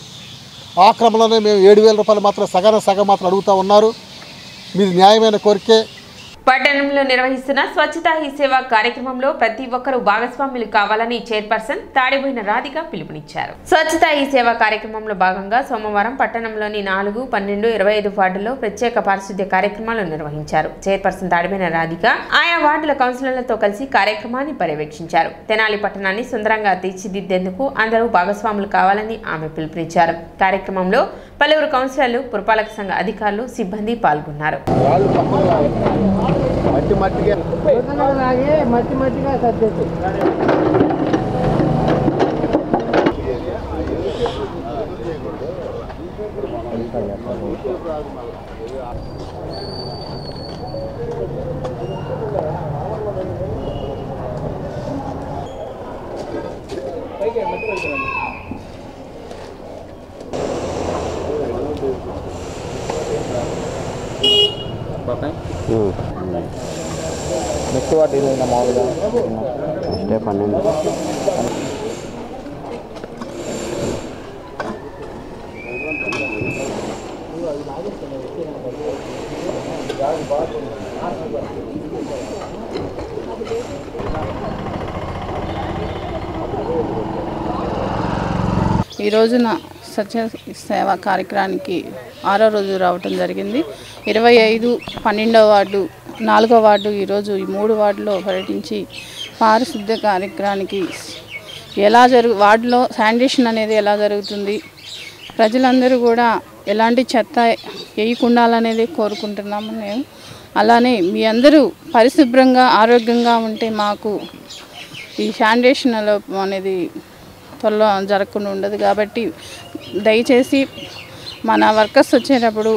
[SPEAKER 14] ఆ క్రమంలోనే మేము 7,000 రూపాయలు మాత్రం సగం మాత్రం అడుగుతూ ఉన్నారు. మీది న్యాయమైన కోరికే.
[SPEAKER 1] పట్టణంలో నిర్వహిస్తున్న స్వచ్ఛతా హీ సేవ కార్యక్రమంలో ప్రతి ఒక్కరూ భాగస్వాములు కావాలని చైర్పర్సన్ తాడిబోయిన రాధిక పిలుపునిచ్చారు. స్వచ్ఛతా హీ సేవ కార్యక్రమంలో భాగంగా సోమవారం పట్టణంలోని 4, 12, 25 వార్డుల్లో ప్రత్యేక పారిశుద్ధ్య కార్యక్రమాలు నిర్వహించారు. చైర్పర్సన్ తాడిబోయిన రాధిక ఆయా వార్డుల కౌన్సిలర్లతో కలిసి కార్యక్రమాన్ని పర్యవేక్షించారు. తెనాలి పట్టణాన్ని సుందరంగా తీర్చిదిద్దేందుకు అందరూ భాగస్వాములు కావాలని ఆమె పిలుపునిచ్చారు. కార్యక్రమంలో పలువురు కౌన్సిలర్లు, పురపాలక సంఘ అధికారులు, సిబ్బంది పాల్గొన్నారు.
[SPEAKER 15] నెక్స్ట్ వాటి మామూలుగా నెక్స్ట్ 12
[SPEAKER 16] ఈ రోజున స్వచ్ఛ సేవా కార్యక్రమానికి 6వ రోజు రావటం జరిగింది. 25, 12వ వార్డు, 4వ వార్డు, ఈరోజు ఈ 3 వార్డులో పర్యటించి పారిశుద్ధ్య కార్యక్రమానికి వార్డులో శానిటేషన్ అనేది ఎలా జరుగుతుంది, ప్రజలందరూ కూడా ఎలాంటి చెత్త వేయకుండాలనేది కోరుకుంటున్నాము మేము. అలానే మీ అందరూ పరిశుభ్రంగా ఆరోగ్యంగా ఉంటే మాకు ఈ శానిటేషన్ అనేది త్వరలో జరగకుండా ఉండదు. కాబట్టి దయచేసి మన వర్కర్స్ వచ్చేటప్పుడు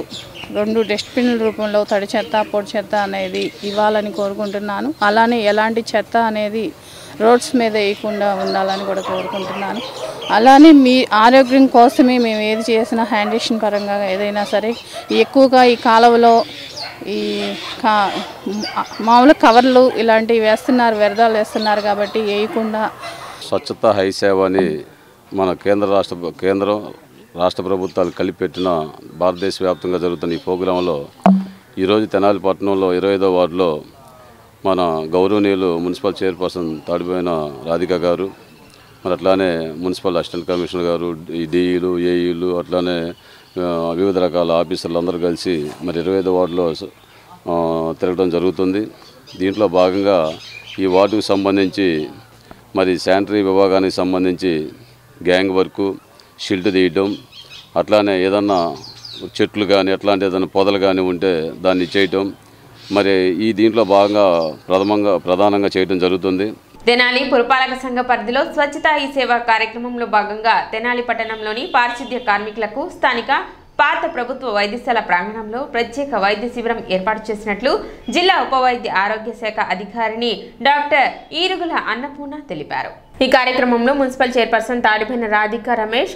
[SPEAKER 16] 2 డస్ట్బిన్ల రూపంలో తడి చెత్త, పొడి చెత్త అనేది ఇవ్వాలని కోరుకుంటున్నాను. అలానే ఎలాంటి చెత్త అనేది రోడ్స్ మీద వేయకుండా ఉండాలని కూడా కోరుకుంటున్నాను. అలానే మీ ఆరోగ్యం కోసమే మేము ఏది చేసినా శానిటేషన్ పరంగా ఏదైనా సరే ఎక్కువగా ఈ కాలువలో ఈ మామూలు కవర్లు ఇలాంటివి వేస్తున్నారు, వ్యర్థాలు వేస్తున్నారు కాబట్టి వేయకుండా
[SPEAKER 17] స్వచ్ఛత హై సేవ అని మన కేంద్రం రాష్ట్ర ప్రభుత్వాలు కలిపి పెట్టిన భారతదేశ వ్యాప్తంగా జరుగుతున్న ఈ ప్రోగ్రాంలో ఈరోజు తెనాలి పట్టణంలో 25వ వార్డులో మన గౌరవనీయులు మున్సిపల్ చైర్పర్సన్ తాడిపోయిన రాధిక గారు, మరి అట్లానే మున్సిపల్ అసిస్టెంట్ కమిషనర్ గారు, ఈ డిఈలు, ఏఈలు, అట్లానే వివిధ రకాల ఆఫీసర్లు అందరూ కలిసి మరి 25వ వార్డులో తిరగడం జరుగుతుంది. దీంట్లో భాగంగా ఈ వార్డుకు సంబంధించి మరి శానిటరీ విభాగానికి సంబంధించి గ్యాంగ్ వర్కు, షిల్ట్ తీయటం, అట్లానే ఏదన్నా చెట్లు కానీ అట్లాంటి ఏదైనా పొదలు కానీ ఉంటే దాన్ని చేయటం, మరి ఈ దీంట్లో భాగంగా ప్రధానంగా చేయడం జరుగుతుంది.
[SPEAKER 1] తెనాలి పురపాలక సంఘ పరిధిలో స్వచ్ఛతా హీ సేవ కార్యక్రమంలో భాగంగా తెనాలి పట్టణంలోని పారిశుద్ధ్య కార్మికులకు స్థానిక పాత ప్రభుత్వ వైద్యశాల ప్రాంగణంలో ప్రత్యేక వైద్య శిబిరం ఏర్పాటు చేసినట్లు జిల్లా ఉపవైద్య ఆరోగ్య శాఖ అధికారిని డాక్టర్ ఈరుగుల అన్నపూర్ణ తెలిపారు. ఈ కార్యక్రమంలో municipal chairperson Tadipoyina Radhika Ramesh,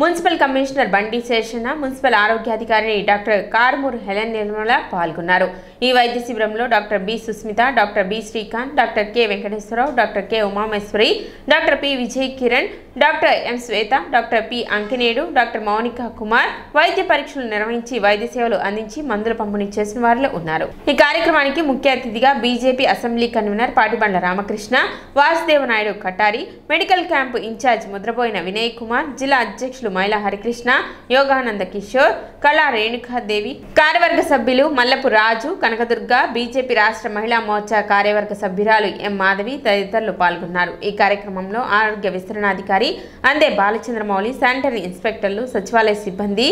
[SPEAKER 1] municipal commissioner Bandi Seshanna, municipal ఆరోగ్యాధికారిని డాక్టర్ కారుమూరు హెలెన్ నిర్మల పాల్గొన్నారు. ఈ వైద్య శిబిరంలో doctor B Sushmita, doctor B Srikanth, doctor K Venkateswararao, doctor K Umamaheswari, doctor P Vijay Kiran, doctor M Swetha, doctor P Ankinedu, doctor Mounika Kumar వైద్య పరీక్షలు నిర్వహించి వైద్య సేవలు అందించి మందులు పంపిణీ చేసిన వారిలో ఉన్నారు. ఈ కార్యక్రమానికి ముఖ్య అతిథిగా BJP assembly convener Patibandla Ramakrishna, Vasudevanaidu Katari, medical camp in charge Mudrapoyina Vinay Kumar, జిల్లా అధ్యక్షులు మైలా హరికృష్ణ, యోగానంద కిషోర్, కళా రేణుకాదేవి, కార్యవర్గ సభ్యులు మల్లపు రాజు, కనకదుర్గ, బీజేపీ రాష్ట్ర మహిళా మోర్చా కార్యవర్గ సభ్యురాలు ఎం మాధవి తదితరులు పాల్గొన్నారు. ఈ కార్యక్రమంలో ఆరోగ్య విస్తరణాధికారి అందే బాలచంద్రమౌళి, శానిటరీ ఇన్స్పెక్టర్లు, సచివాలయ సిబ్బంది,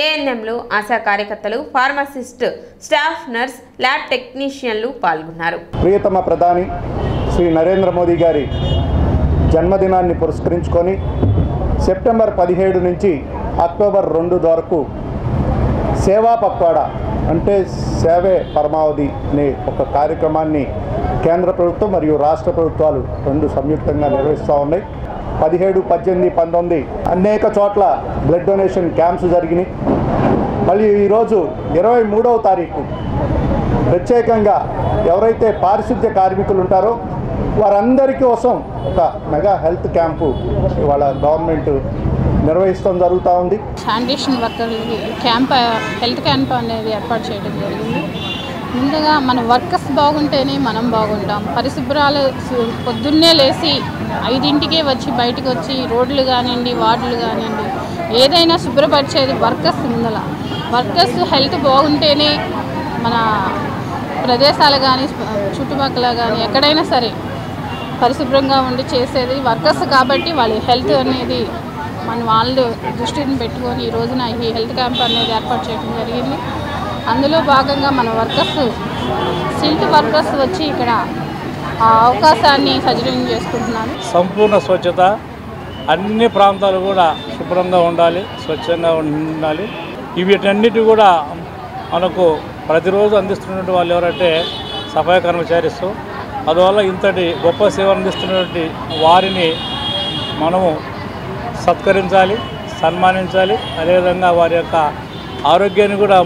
[SPEAKER 1] ఏఎన్ఎంలు, ఆశా కార్యకర్తలు, ఫార్మసిస్ట్, స్టాఫ్ నర్స్, ల్యాబ్ టెక్నీషియన్లు పాల్గొన్నారు.
[SPEAKER 18] ప్రియతమ ప్రధాని శ్రీ నరేంద్ర మోదీ గారి జన్మదినాన్ని పురస్కరించుకొని సెప్టెంబర్ 17 నుంచి అక్టోబర్ 2 వరకు సేవా పక్వాడా అంటే సేవే పరమావధి అనే ఒక కార్యక్రమాన్ని కేంద్ర ప్రభుత్వం మరియు రాష్ట్ర ప్రభుత్వాలు రెండు సంయుక్తంగా నిర్వహిస్తూ ఉన్నాయి. 17, 18, 19 అనేక చోట్ల బ్లడ్ డొనేషన్ క్యాంప్స్ జరిగినాయి. మళ్ళీ ఈరోజు 23వ తారీఖు ప్రత్యేకంగా ఎవరైతే పారిశుద్ధ్య కార్మికులు ఉంటారో వారందరి కోసం ఒక మెగా హెల్త్ క్యాంపు ఇవాళ గవర్నమెంట్ నిర్వహిస్తడం జరుగుతూ ఉంది.
[SPEAKER 16] శానిటేషన్ వర్కర్లకి హెల్త్ క్యాంప్ అనేది ఏర్పాటు చేయడం జరిగింది. ముందుగా మన వర్కర్స్ బాగుంటేనే మనం బాగుంటాం. పరిశుభ్రాలు పొద్దున్నే లేచి 5ంటికే వచ్చి బయటకు వచ్చి రోడ్లు కానివ్వండి, వార్డులు కానివ్వండి, ఏదైనా శుభ్రపరిచేది వర్కర్స్ ముందల. వర్కర్స్ హెల్త్ బాగుంటేనే మన ప్రదేశాలు కానీ చుట్టుపక్కల కానీ ఎక్కడైనా సరే పరిశుభ్రంగా ఉండి చేసేది వర్కర్స్ కాబట్టి వాళ్ళ హెల్త్ అనేది వాళ్ళు దృష్టిని పెట్టుకొని ఈ రోజున ఈ హెల్త్ క్యాంప్ అనేది ఏర్పాటు చేయడం జరిగింది. అందులో భాగంగా మన వర్కర్స్ సిల్ట్ వర్కర్స్ వచ్చి ఇక్కడ ఆ అవకాశాన్ని సద్వినియోగం చేసుకుంటున్నారు.
[SPEAKER 6] సంపూర్ణ స్వచ్ఛత, అన్ని ప్రాంతాలు కూడా శుభ్రంగా ఉండాలి, స్వచ్ఛంగా ఉండాలి. వీటన్నిటి కూడా మనకు ప్రతిరోజు అందిస్తున్నటువంటి వాళ్ళు ఎవరంటే సఫాయి కర్మచారీస్. అందువల్ల ఇంతటి గొప్ప సేవ అందిస్తున్నటువంటి వారిని మనము సత్కరించాలి, సన్మానించాలి. అదేవిధంగా వారి యొక్క ఆరోగ్యాన్ని కూడా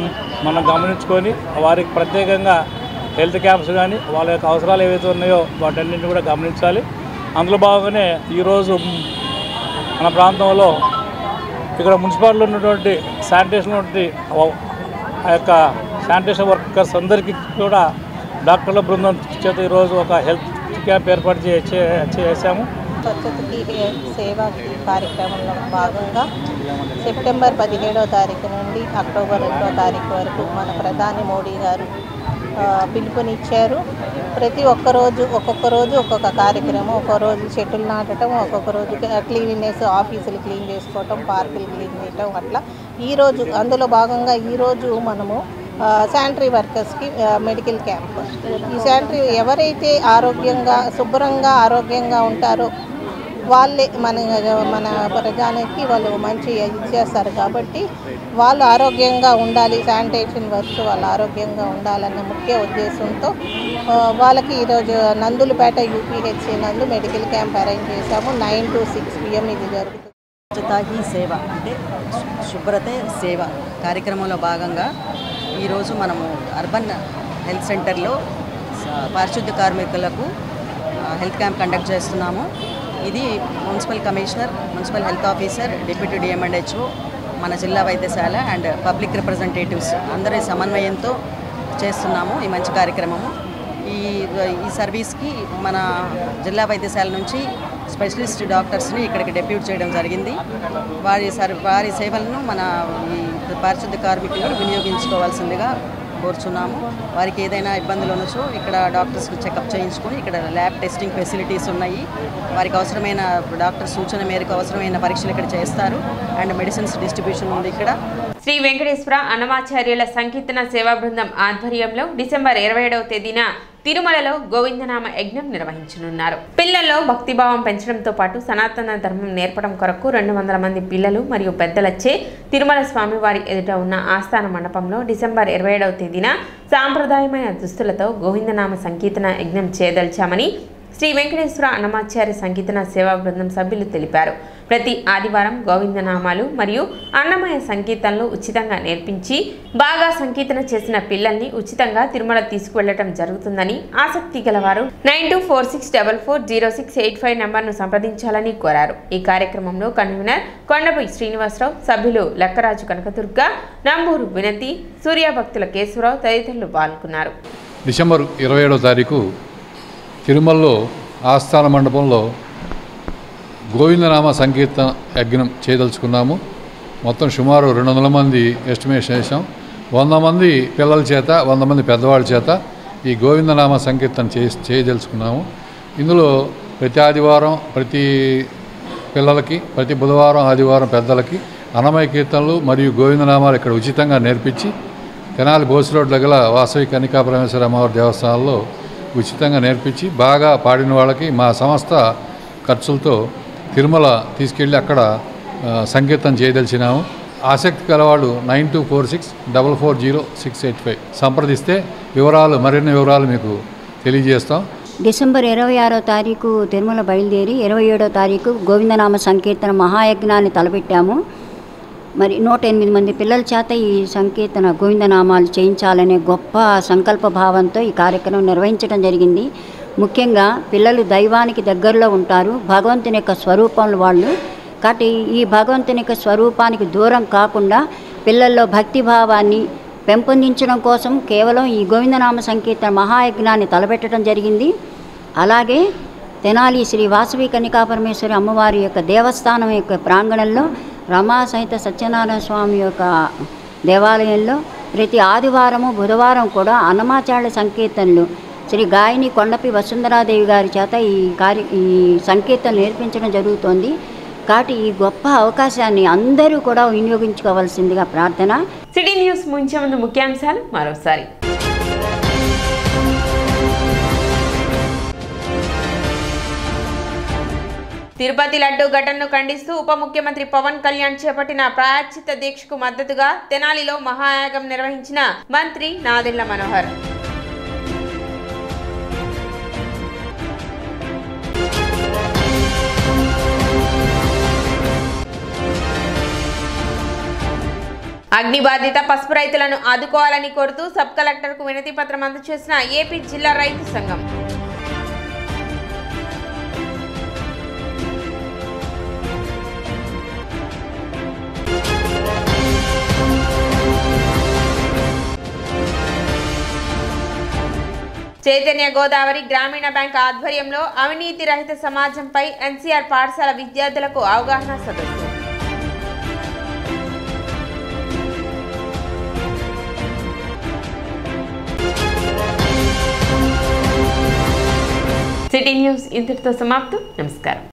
[SPEAKER 6] మనం గమనించుకొని వారికి ప్రత్యేకంగా హెల్త్ క్యాంప్స్ కానీ వాళ్ళ యొక్క అవసరాలు ఏవైతే ఉన్నాయో వాటన్నింటిని కూడా గమనించాలి. అందులో భాగంగానే ఈరోజు మన ప్రాంతంలో ఇక్కడ మున్సిపాలిటీలో ఉన్నటువంటి శానిటేషన్ ఆ యొక్క శానిటేషన్ వర్కర్స్ అందరికీ కూడా డాక్టర్ల బృందం చేత ఈరోజు ఒక హెల్త్ క్యాంప్ ఏర్పాటు చేశాము.
[SPEAKER 19] స్వచ్ఛతకి సేవ కార్యక్రమంలో భాగంగా సెప్టెంబర్ 17వ తారీఖు నుండి అక్టోబర్ 2వ తారీఖు వరకు మన ప్రధాని మోడీ గారు పిలుపునిచ్చారు. ప్రతి ఒక్కరోజు ఒక్కొక్క కార్యక్రమం, ఒక్కొక్కరోజు చెట్లు నాటడం, ఒక్కొక్క రోజు క్లీనినెస్, ఆఫీసులు క్లీన్ చేసుకోవటం, పార్కులు క్లీన్ చేయటం, అట్లా ఈరోజు అందులో భాగంగా ఈరోజు మనము శానిటరీ వర్కర్స్కి మెడికల్ క్యాంప్. ఈ శానిటరీ ఎవరైతే శుభ్రంగా ఆరోగ్యంగా ఉంటారో వాళ్ళే మన ప్రజానికి వాళ్ళు మంచి ఇది చేస్తారు కాబట్టి వాళ్ళు ఆరోగ్యంగా ఉండాలి, శానిటేషన్ వర్క్స్ వాళ్ళు ఆరోగ్యంగా ఉండాలన్న ముఖ్య ఉద్దేశంతో వాళ్ళకి ఈరోజు నందులపేట యూపీహెచ్సి నందు మెడికల్ క్యాంప్ అరేంజ్ చేశాము. 9 to 6 PM ఇది జరుగుతుంది.
[SPEAKER 20] స్వచ్ఛతా హీ సేవ అంటే శుభ్రతే సేవ కార్యక్రమంలో భాగంగా ఈరోజు మనము అర్బన్ హెల్త్ సెంటర్లో పారిశుద్ధ్య కార్మికులకు హెల్త్ క్యాంప్ కండక్ట్ చేస్తున్నాము. ఇది municipal commissioner, municipal health officer, deputy DM and HO, మన జిల్లా వైద్యశాల అండ్ పబ్లిక్ రిప్రజెంటేటివ్స్ అందరి సమన్వయంతో చేస్తున్నాము ఈ మంచి కార్యక్రమము. ఈ సర్వీస్కి మన జిల్లా వైద్యశాల నుంచి స్పెషలిస్ట్ డాక్టర్స్ని ఇక్కడికి డెప్యూట్ చేయడం జరిగింది. వారి సేవలను మన ఈ పారిశుద్ధ్య కార్మికులు వినియోగించుకోవాల్సిందిగా కోరుచున్నాము. వారికి ఏదైనా ఇబ్బందులు ఉండొచ్చో ఇక్కడ డాక్టర్స్కి చెకప్ చేయించుకొని ఇక్కడ ల్యాబ్ టెస్టింగ్ ఫెసిలిటీస్ ఉన్నాయి. వారికి అవసరమైన డాక్టర్ సూచన మేరకు అవసరమైన పరీక్షలు ఇక్కడ చేస్తారు అండ్ మెడిసిన్స్ డిస్ట్రిబ్యూషన్ ఉంది ఇక్కడ.
[SPEAKER 1] శ్రీ వెంకటేశ్వర అన్నమాచార్యుల సంకీర్తన సేవా బృందం ఆధ్వర్యంలో డిసెంబర్ 27వ తేదీన తిరుమలలో గోవిందనామ యజ్ఞం నిర్వహించనున్నారు. పిల్లల్లో భక్తిభావం పెంచడంతో పాటు సనాతన ధర్మం నేర్పడం కొరకు 200 మంది పిల్లలు మరియు పెద్దలచే తిరుమల స్వామివారి ఎదుట ఉన్న ఆస్థాన మండపంలో డిసెంబర్ 27వ తేదీన సాంప్రదాయమైన దుస్తులతో గోవిందనామ సంకీర్తన యజ్ఞం చేయదలిచామని శ్రీ వెంకటేశ్వర అన్నమాచార్య సంకీర్తన సేవా బృందం సభ్యులు తెలిపారు. ప్రతి ఆదివారం గోవిందనామాలు మరియు అన్నమయ సంకీర్తనలు ఉచితంగా నేర్పించి బాగా సంకీర్తన చేసిన పిల్లల్ని ఉచితంగా తిరుమల తీసుకువెళ్లడం జరుగుతుందని ఆసక్తి గలవారు 9246440685 నంబర్ను సంప్రదించాలని కోరారు. ఈ కార్యక్రమంలో కన్వీనర్ కొండపై శ్రీనివాసరావు, సభ్యులు లక్కరాజు కనకదుర్గ, నంబూరు వినతి, సూర్యభక్తుల కేశవరావు తదితరులు పాల్గొన్నారు.
[SPEAKER 21] డిసెంబర్ 27వ తారీఖు తిరుమలలో ఆస్థాన మండపంలో గోవిందనామ సంకీర్తన యజ్ఞం చేయదలుచుకున్నాము. మొత్తం సుమారు 200 మంది ఎస్టిమేషన్ చేసాం. 100 మంది పిల్లల చేత 100 మంది పెద్దవాళ్ళ చేత ఈ గోవిందనామ సంకీర్తన చేయదలుచుకున్నాము. ఇందులో ప్రతి ఆదివారం ప్రతి పిల్లలకి, ప్రతి బుధవారం ఆదివారం పెద్దలకి అన్నమయ కీర్తనలు మరియు గోవిందనామాలు ఇక్కడ ఉచితంగా నేర్పించి తెనాలి బోసు రోడ్ల గల వాసవి కన్నికా పరమేశ్వర అమ్మవారి దేవస్థానాల్లో ఉచితంగా నేర్పించి బాగా పాడిన వాళ్ళకి మా సంస్థ ఖర్చులతో తిరుమల తీసుకెళ్ళి అక్కడ సంకీర్తన చేయదలిచినాము. ఆసక్తి కలవాళ్ళు 9246440685 సంప్రదిస్తే మరిన్ని వివరాలు మీకు తెలియజేస్తాం.
[SPEAKER 22] డిసెంబర్ 26వ తారీఖు తిరుమల బయలుదేరి 27వ తారీఖు గోవిందనామ సంకీర్తన మహాయజ్ఞాన్ని తలపెట్టాము. మరి 108 మంది పిల్లల చేత ఈ సంకీర్తన గోవిందనామాలు చేయించాలనే గొప్ప సంకల్ప భావంతో ఈ కార్యక్రమం నిర్వహించడం జరిగింది. ముఖ్యంగా పిల్లలు దైవానికి దగ్గరలో ఉంటారు, భగవంతుని యొక్క స్వరూపంలో వాళ్ళు. కాబట్టి ఈ భగవంతుని యొక్క స్వరూపానికి దూరం కాకుండా పిల్లల్లో భక్తిభావాన్ని పెంపొందించడం కోసం కేవలం ఈ గోవిందనామ సంకీర్తన మహాయజ్ఞాన్ని తలపెట్టడం జరిగింది. అలాగే తెనాలి శ్రీ వాసవి కన్నికా పరమేశ్వరి అమ్మవారి యొక్క దేవస్థానం యొక్క ప్రాంగణంలో రమా సహిత సత్యనారాయణ స్వామి యొక్క దేవాలయంలో ప్రతి ఆదివారము బుధవారం కూడా అన్నమాచార్య సంకీర్తనలు శ్రీ గాయని కొండపి వసుంధరాదేవి గారి చేత ఈ సంకీర్తన నేర్పించడం జరుగుతోంది. కాబట్టి ఈ గొప్ప అవకాశాన్ని అందరూ కూడా వినియోగించుకోవాల్సిందిగా ప్రార్థన.
[SPEAKER 1] సిటీ న్యూస్ ముంచే ముందు ముఖ్యాంశాలు మరోసారి. తిరుపతి లడ్డూ ఘటనను ఖండిస్తూ ఉప ముఖ్యమంత్రి పవన్ కళ్యాణ్ చేపట్టిన ప్రాయశ్చిత్త దీక్షకు మద్దతుగా తెనాలిలో మహాయాగం నిర్వహించిన మంత్రి నాదెండ్ల మనోహర్. అగ్ని బాధిత పసుపు రైతులను ఆదుకోవాలని కోరుతూ సబ్ కలెక్టర్కు వినతి పత్రం అందజేసిన ఏపీ జిల్లా రైతు సంఘం. చైతన్య గోదావరి గ్రామీణ బ్యాంక్ ఆధ్వర్యంలో అవినీతి రహిత సమాజంపై ఎన్సీఆర్ పాఠశాల విద్యార్థులకు అవగాహన సదస్సు. సిటీ న్యూస్ ఇంతటితో సమాప్తం. నమస్కారం.